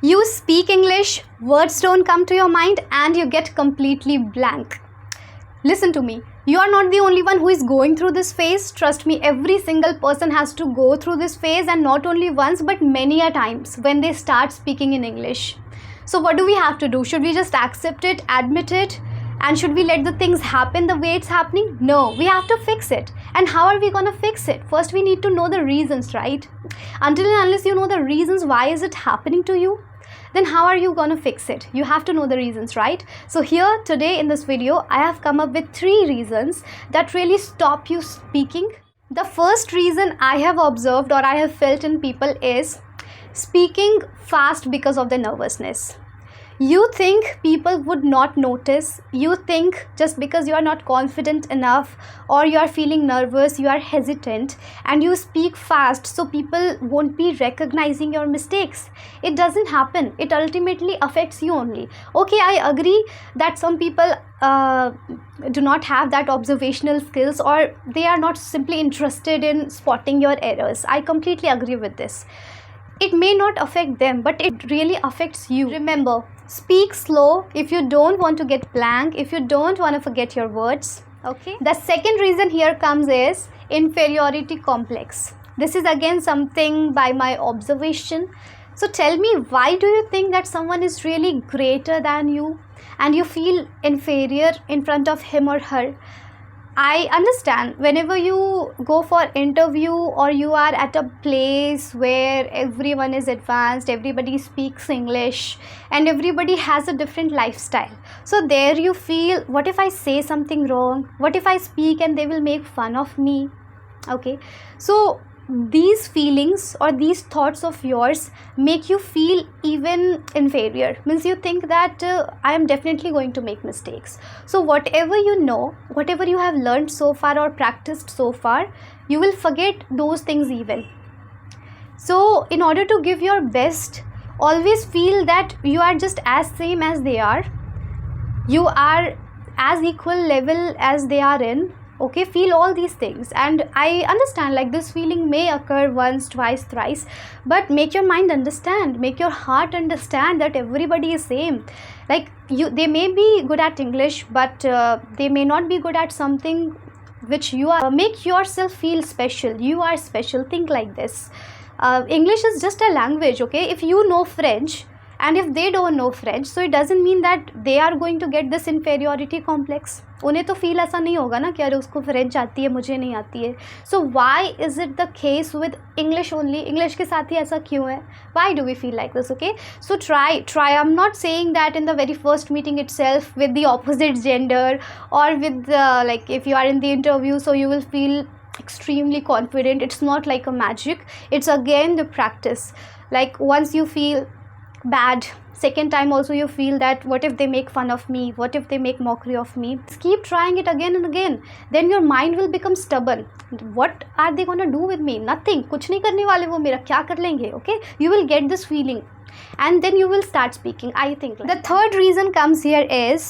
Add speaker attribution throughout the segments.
Speaker 1: You speak English, words don't come to your mind, and you get completely blank. Listen to me. You are not the only one who is going through this phase. Trust me, every single person has to go through this phase, and not only once but many a times when they start speaking in English. So what do we have to do? Should we just accept it, admit it, and should we let the things happen the way it's happening? No, we have to fix it. And how are we going to fix it? First, we need to know the reasons, right? Until and unless you know the reasons why is it happening to you, then how are you going to fix it? You have to know the reasons, right? So here today in this video, I have come up with 3 reasons that really stop you speaking. The first reason I have observed or I have felt in people is speaking fast because of the nervousness. You think people would not notice. You think just because you are not confident enough or you are feeling nervous, you are hesitant and you speak fast so people won't be recognizing your mistakes. It doesn't happen. It ultimately affects you only. Okay, I agree that some people do not have that observational skills or they are not simply interested in spotting your errors. I completely agree with this. It may not affect them, but it really affects you. Remember, speak slow if you don't want to get blank, if you don't want to forget your words. Okay. The second reason here comes is inferiority complex. This is again something by my observation. So tell me, why do you think that someone is really greater than you and you feel inferior in front of him or her? I understand whenever you go for interview or you are at a place where everyone is advanced, everybody speaks English and everybody has a different lifestyle. So there you feel, what if I say something wrong? What if I speak and they will make fun of me? Okay, so these feelings or these thoughts of yours make you feel even inferior. Means you think that I am definitely going to make mistakes. So whatever you know, whatever you have learned so far or practiced so far, you will forget those things even. So in order to give your best, always feel that you are just as same as they are. You are as equal level as they are in. Okay, feel all these things, and I understand like this feeling may occur once, twice, thrice, but make your mind understand, make your heart understand that everybody is same. Like they may be good at English, but they may not be good at something which you are. Make yourself feel special. You are special. Think like this. English is just a language. Okay, if you know French and if they don't know French, so it doesn't mean that they are going to get this inferiority complex. उन्हें तो feel ऐसा नहीं होगा ना कि अरे उसको French आती है, मुझे नहीं आती है. So why is it the case with English only? English के साथ ही ऐसा क्यों है? Why do we feel like this? Okay, so try I am not saying that in the very first meeting itself with the opposite gender और with like if you are in the interview so you will feel extremely confident. It's not like a magic. It's again the practice. Like once you feel bad, second time also you feel that what if they make fun of me, what if they make mockery of me? Just keep trying it again and again. Then your mind will become stubborn. What are they gonna do with me? Nothing. कुछ नहीं करने वाले वो मेरा, क्या कर लेंगे? Okay, you will get this feeling and then you will start speaking. I think like the third reason comes here is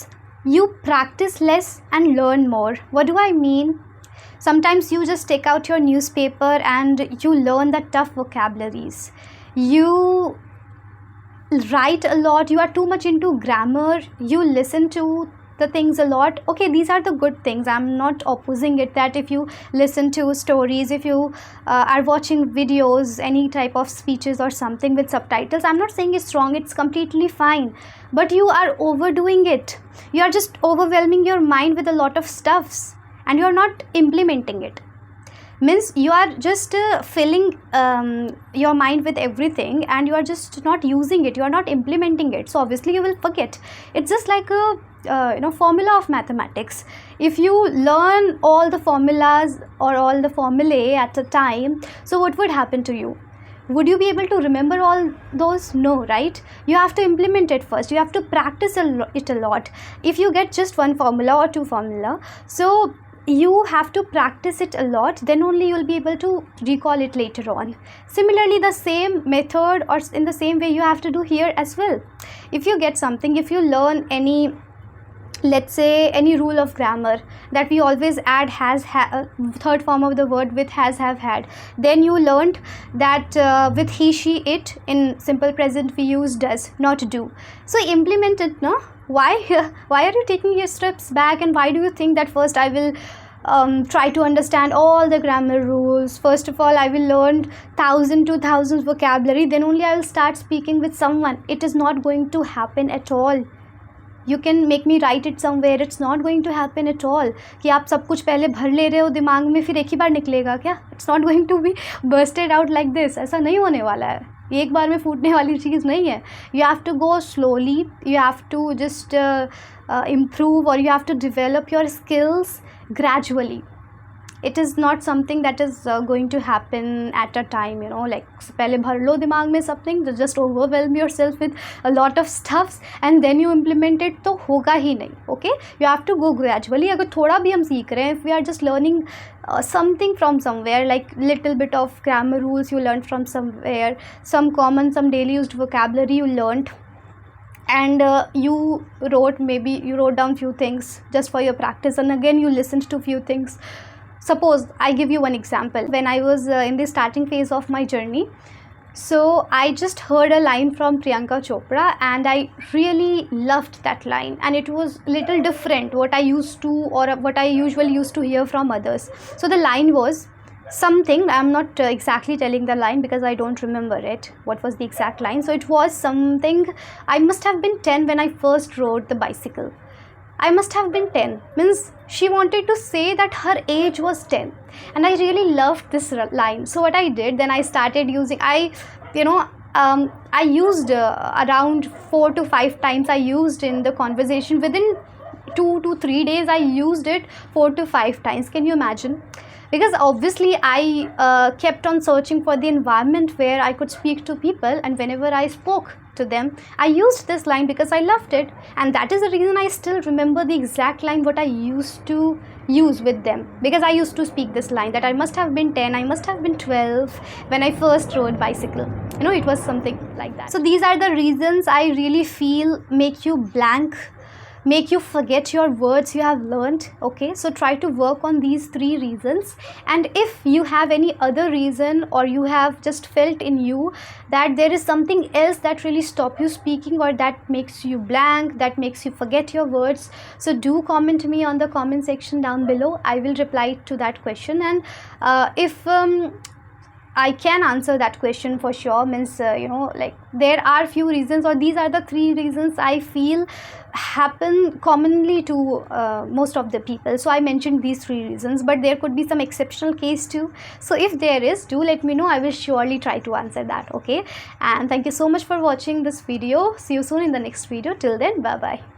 Speaker 1: you practice less and learn more. What do I mean? Sometimes you just take out your newspaper and you learn the tough vocabularies. You write a lot. You are too much into grammar. You listen to the things a lot. Okay, these are the good things. I'm not opposing it that if you listen to stories, if you are watching videos, any type of speeches or something with subtitles, I'm not saying it's wrong. It's completely fine. But you are overdoing it. You are just overwhelming your mind with a lot of stuffs and you are not implementing it. Means you are just filling your mind with everything and you are just not using it, you are not implementing it, so obviously you will forget. It's just like a formula of mathematics. If you learn all the formulas or all the formulae at a time, so what would happen to you? Would you be able to remember all those? No, right? You have to implement it first. You have to practice it a lot. If you get just one formula or two formula, so you have to practice it a lot, then only you will be able to recall it later on. Similarly, the same method or in the same way you have to do here as well. If you get something, if you learn any let's say any rule of grammar, that we always add third form of the word with has, have, had. Then you learned that with he, she, it, in simple present we use does, not do. So implement it, no? Why are you taking your steps back, and why do you think that first I will try to understand all the grammar rules? First of all, I will learn 1000 to 2000 vocabulary, then only I will start speaking with someone. It is not going to happen at all. You can make me write it somewhere, it's not going to happen at all. कि आप सब कुछ पहले भर ले रहे हो दिमाग में, फिर एक ही बार निकलेगा क्या? It's not going to be bursted out like this. ऐसा नहीं होने वाला है, एक बार में फूटने वाली चीज़ नहीं है. You have to go slowly, you have to just improve, or you have to develop your skills gradually. It is not something that is going to happen at a time, you know, like पहले भर लो दिमाग में something, just overwhelm yourself with a lot of stuffs and then you implement it, तो होगा ही नहीं. Okay, you have to go gradually. अगर थोड़ा भी हम सीख रहे हैं, if we are just learning something from somewhere, like little bit of grammar rules you learned from somewhere, some common, some daily used vocabulary you learned, and you wrote down few things just for your practice, and again you listened to few things. Suppose I give you one example. When I was in the starting phase of my journey, so I just heard a line from Priyanka Chopra and I really loved that line, and it was little different what I used to, or what I usually used to hear from others. So the line was something, I'm not exactly telling the line because I don't remember it, what was the exact line. So it was something, I must have been 10 when I first rode the bicycle. I must have been 10, means she wanted to say that her age was 10, and I really loved this line. So what I did, then I started using, I used around 4 to 5 times I used in the conversation. Within 2 to 3 days I used it 4 to 5 times. Can you imagine? Because obviously I kept on searching for the environment where I could speak to people, and whenever I spoke to them I used this line because I loved it, and that is the reason I still remember the exact line what I used to use with them, because I used to speak this line that I must have been 10, I must have been 12 when I first rode bicycle. You know, it was something like that. So these are the reasons I really feel make you blank, make you forget your words you have learned. Okay, so try to work on these 3 reasons, and if you have any other reason, or you have just felt in you that there is something else that really stop you speaking, or that makes you blank, that makes you forget your words, so do comment me on the comment section down below. I will reply to that question, and if I can answer that question for sure, means like there are few reasons, or these are the 3 reasons I feel happen commonly to most of the people. So I mentioned these 3 reasons, but there could be some exceptional case too. So if there is, do let me know, I will surely try to answer that. Okay, and thank you so much for watching this video. See you soon in the next video. Till then, bye bye.